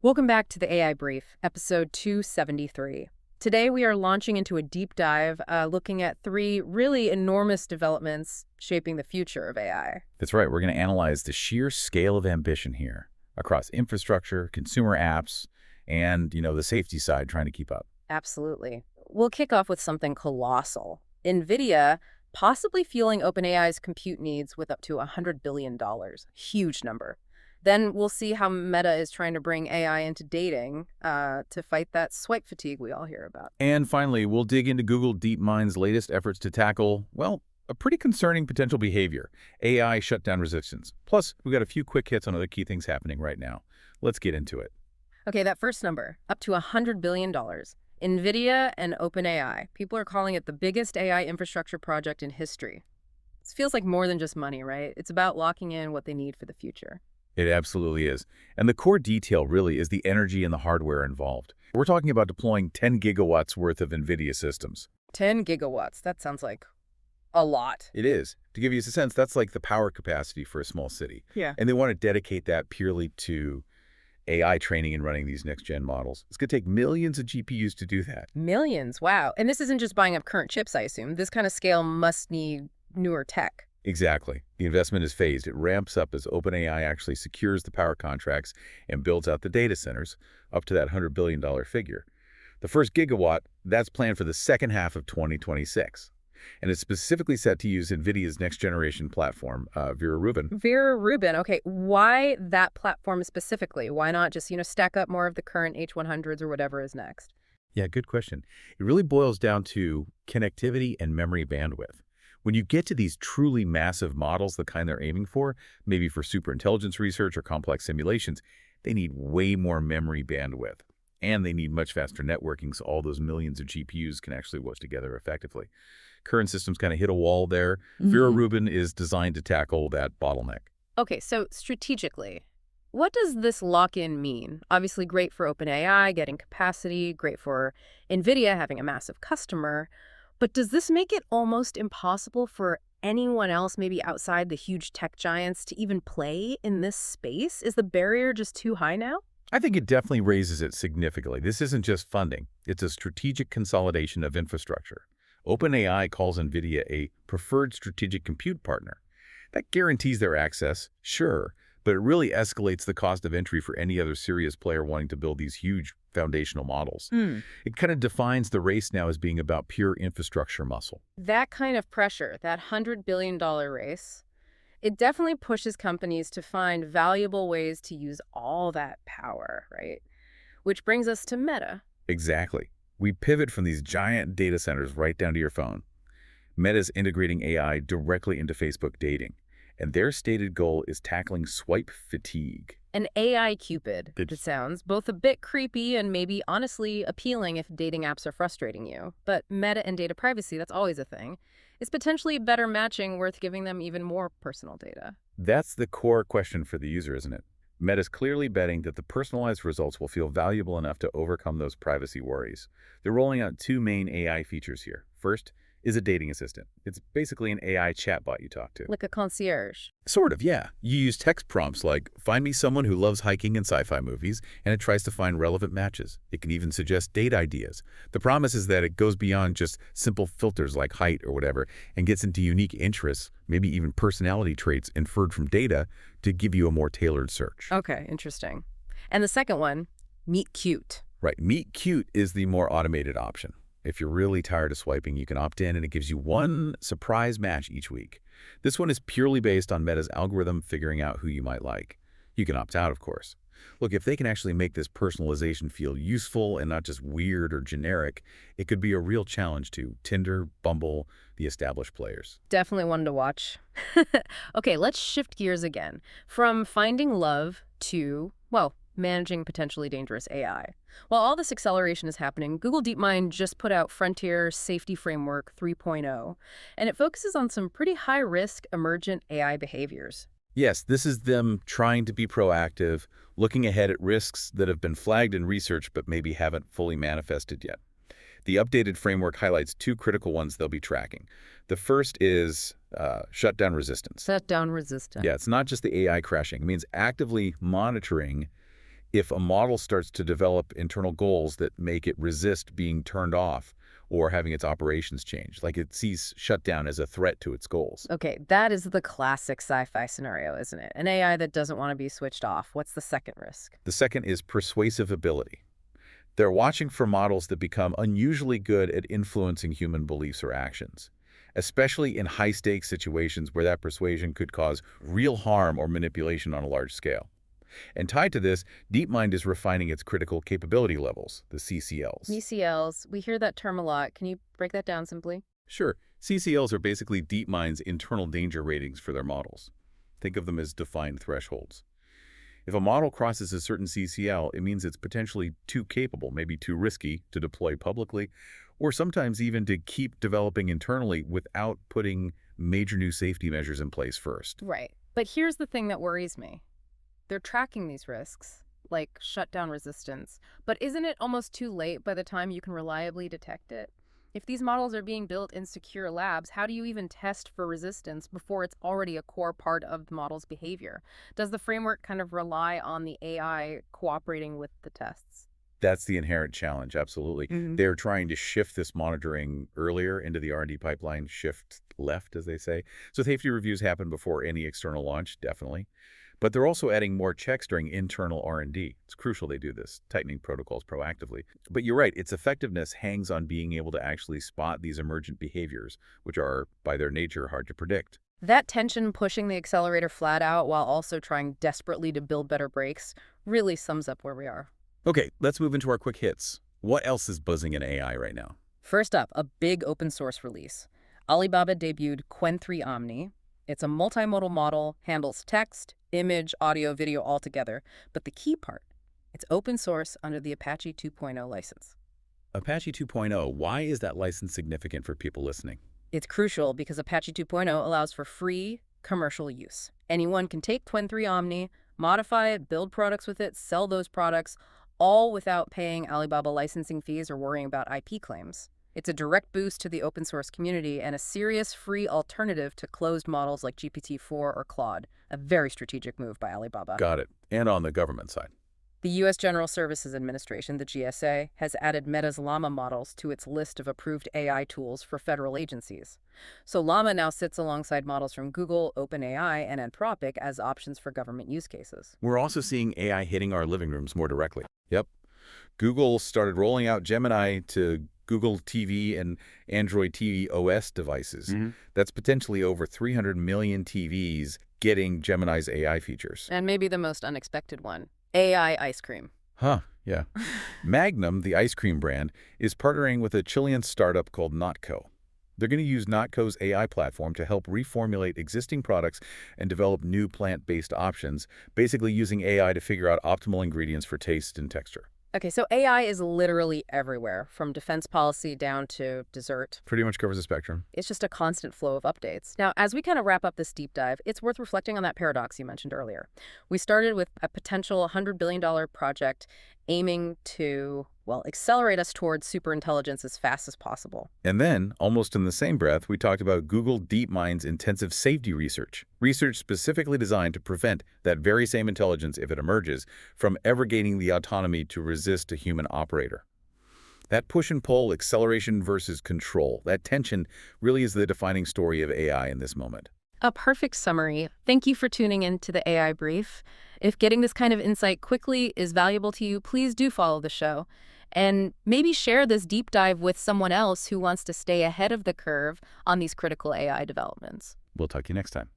Welcome back to the AI Brief, episode 273. Today we are launching into a deep dive looking at three really enormous developments shaping the future of AI. That's right. We're going to analyze the sheer scale of ambition here across infrastructure, consumer apps, and, the safety side trying to keep up. Absolutely. We'll kick off with something colossal. Nvidia possibly fueling OpenAI's compute needs with up to $100 billion. Huge number. Then we'll see how Meta is trying to bring AI into dating to fight that swipe fatigue we all hear about. And finally, we'll dig into Google DeepMind's latest efforts to tackle, well, a pretty concerning potential behavior, AI shutdown resistance. Plus, we've got a few quick hits on other key things happening right now. Let's get into it. Okay, that first number, up to $100 billion. Nvidia and OpenAI. People are calling it the biggest AI infrastructure project in history. This feels like more than just money, right? It's about locking in what they need for the future. It absolutely is. And the core detail really is the energy and the hardware involved. We're talking about deploying 10 gigawatts worth of NVIDIA systems. 10 gigawatts. That sounds like a lot. It is. To give you a sense, that's like the power capacity for a small city. Yeah. And they want to dedicate that purely to AI training and running these next-gen models. It's going to take millions of GPUs to do that. Millions. Wow. And this isn't just buying up current chips, I assume. This kind of scale must need newer tech. Exactly. The investment is phased. It ramps up as OpenAI actually secures the power contracts and builds out the data centers up to that $100 billion figure. The first gigawatt, that's planned for the second half of 2026. And it's specifically set to use NVIDIA's next-generation platform, Vera Rubin. Vera Rubin. Okay, why that platform specifically? Why not just, stack up more of the current H100s or whatever is next? Yeah, good question. It really boils down to connectivity and memory bandwidth. When you get to these truly massive models, the kind they're aiming for, maybe for superintelligence research or complex simulations, they need way more memory bandwidth. And they need much faster networking so all those millions of GPUs can actually work together effectively. Current systems kind of hit a wall there. Vera Rubin is designed to tackle that bottleneck. Okay, so strategically, what does this lock-in mean? Obviously great for OpenAI, getting capacity, great for Nvidia, having a massive customer. But does this make it almost impossible for anyone else, maybe outside the huge tech giants, to even play in this space? Is the barrier just too high now? I think it definitely raises it significantly. This isn't just funding. It's a strategic consolidation of infrastructure. OpenAI calls NVIDIA a preferred strategic compute partner. That guarantees their access, sure, but it really escalates the cost of entry for any other serious player wanting to build these huge foundational models. It kind of defines the race now as being about pure infrastructure muscle. That kind of pressure, that $100 billion race, it definitely pushes companies to find valuable ways to use all that power, right? Which brings us to Meta. Exactly. We pivot from these giant data centers right down to your phone. Meta's integrating AI directly into Facebook dating, and their stated goal is tackling swipe fatigue. An AI Cupid, it sounds, both a bit creepy and maybe honestly appealing if dating apps are frustrating you. But Meta and data privacy, that's always a thing. Is potentially better matching worth giving them even more personal data? That's the core question for the user, isn't it? Meta's clearly betting that the personalized results will feel valuable enough to overcome those privacy worries. They're rolling out two main AI features here. First is a dating assistant. It's basically an AI chatbot you talk to. Like a concierge. Sort of, yeah. You use text prompts like, find me someone who loves hiking and sci-fi movies, and it tries to find relevant matches. It can even suggest date ideas. The promise is that it goes beyond just simple filters like height or whatever, and gets into unique interests, maybe even personality traits inferred from data to give you a more tailored search. Okay, interesting. And the second one, Meet Cute. Right, Meet Cute is the more automated option. If you're really tired of swiping, you can opt in and it gives you one surprise match each week. This one is purely based on Meta's algorithm figuring out who you might like. You can opt out, of course. Look, if they can actually make this personalization feel useful and not just weird or generic, it could be a real challenge to Tinder, Bumble, the established players. Definitely one to watch. Okay, let's shift gears again. From finding love to, managing potentially dangerous AI. While all this acceleration is happening, Google DeepMind just put out Frontier Safety Framework 3.0, and it focuses on some pretty high-risk emergent AI behaviors. Yes, this is them trying to be proactive, looking ahead at risks that have been flagged in research but maybe haven't fully manifested yet. The updated framework highlights two critical ones they'll be tracking. The first is shutdown resistance. Shutdown resistance. Yeah, it's not just the AI crashing. It means actively monitoring If a model starts to develop internal goals that make it resist being turned off or having its operations changed, like it sees shutdown as a threat to its goals. Okay, that is the classic sci-fi scenario, isn't it? An AI that doesn't want to be switched off. What's the second risk? The second is persuasive ability. They're watching for models that become unusually good at influencing human beliefs or actions, especially in high-stakes situations where that persuasion could cause real harm or manipulation on a large scale. And tied to this, DeepMind is refining its critical capability levels, the CCLs. ECLs, we hear that term a lot. Can you break that down simply? Sure, CCLs are basically DeepMind's internal danger ratings for their models. Think of them as defined thresholds. If a model crosses a certain CCL, it means it's potentially too capable, maybe too risky to deploy publicly, or sometimes even to keep developing internally without putting major new safety measures in place first. Right. But here's the thing that worries me. They're tracking these risks, like shutdown resistance. But isn't it almost too late by the time you can reliably detect it? If these models are being built in secure labs, how do you even test for resistance before it's already a core part of the model's behavior? Does the framework kind of rely on the AI cooperating with the tests? That's the inherent challenge, absolutely. They're trying to shift this monitoring earlier into the R&D pipeline, shift left, as they say. So safety reviews happen before any external launch, definitely. But they're also adding more checks during internal R&D. It's crucial they do this, tightening protocols proactively. But you're right, its effectiveness hangs on being able to actually spot these emergent behaviors, which are, by their nature, hard to predict. That tension pushing the accelerator flat out while also trying desperately to build better brakes really sums up where we are. Okay, let's move into our quick hits. What else is buzzing in AI right now? First up, a big open source release. Alibaba debuted Qwen 3 Omni. It's a multimodal model, handles text, image, audio, video all together. But the key part, it's open source under the Apache 2.0 license. Apache 2.0, why is that license significant for people listening? It's crucial because Apache 2.0 allows for free commercial use. Anyone can take Qwen 3 Omni, modify it, build products with it, sell those products, all without paying Alibaba licensing fees or worrying about IP claims. It's a direct boost to the open source community and a serious free alternative to closed models like GPT-4 or Claude, a very strategic move by Alibaba. Got it. And on the government side. The U.S. General Services Administration, the GSA, has added Meta's Llama models to its list of approved AI tools for federal agencies. So Llama now sits alongside models from Google, OpenAI, and Anthropic as options for government use cases. We're also seeing AI hitting our living rooms more directly. Yep. Google started rolling out Gemini to Google TV and Android TV OS devices. That's potentially over 300 million TVs getting Gemini's AI features. And maybe the most unexpected one, AI ice cream. Huh, yeah. Magnum, the ice cream brand, is partnering with a Chilean startup called Notco. They're going to use Notco's AI platform to help reformulate existing products and develop new plant-based options, basically using AI to figure out optimal ingredients for taste and texture. Okay, so AI is literally everywhere, from defense policy down to dessert. Pretty much covers the spectrum. It's just a constant flow of updates. Now, as we kind of wrap up this deep dive, it's worth reflecting on that paradox you mentioned earlier. We started with a potential $100 billion project aiming to, well, accelerate us towards superintelligence as fast as possible. And then, almost in the same breath, we talked about Google DeepMind's intensive safety research specifically designed to prevent that very same intelligence, if it emerges, from ever gaining the autonomy to resist a human operator. That push and pull, acceleration versus control, that tension really is the defining story of AI in this moment. A perfect summary. Thank you for tuning in to the AI Brief. If getting this kind of insight quickly is valuable to you, please do follow the show. And maybe share this deep dive with someone else who wants to stay ahead of the curve on these critical AI developments. We'll talk to you next time.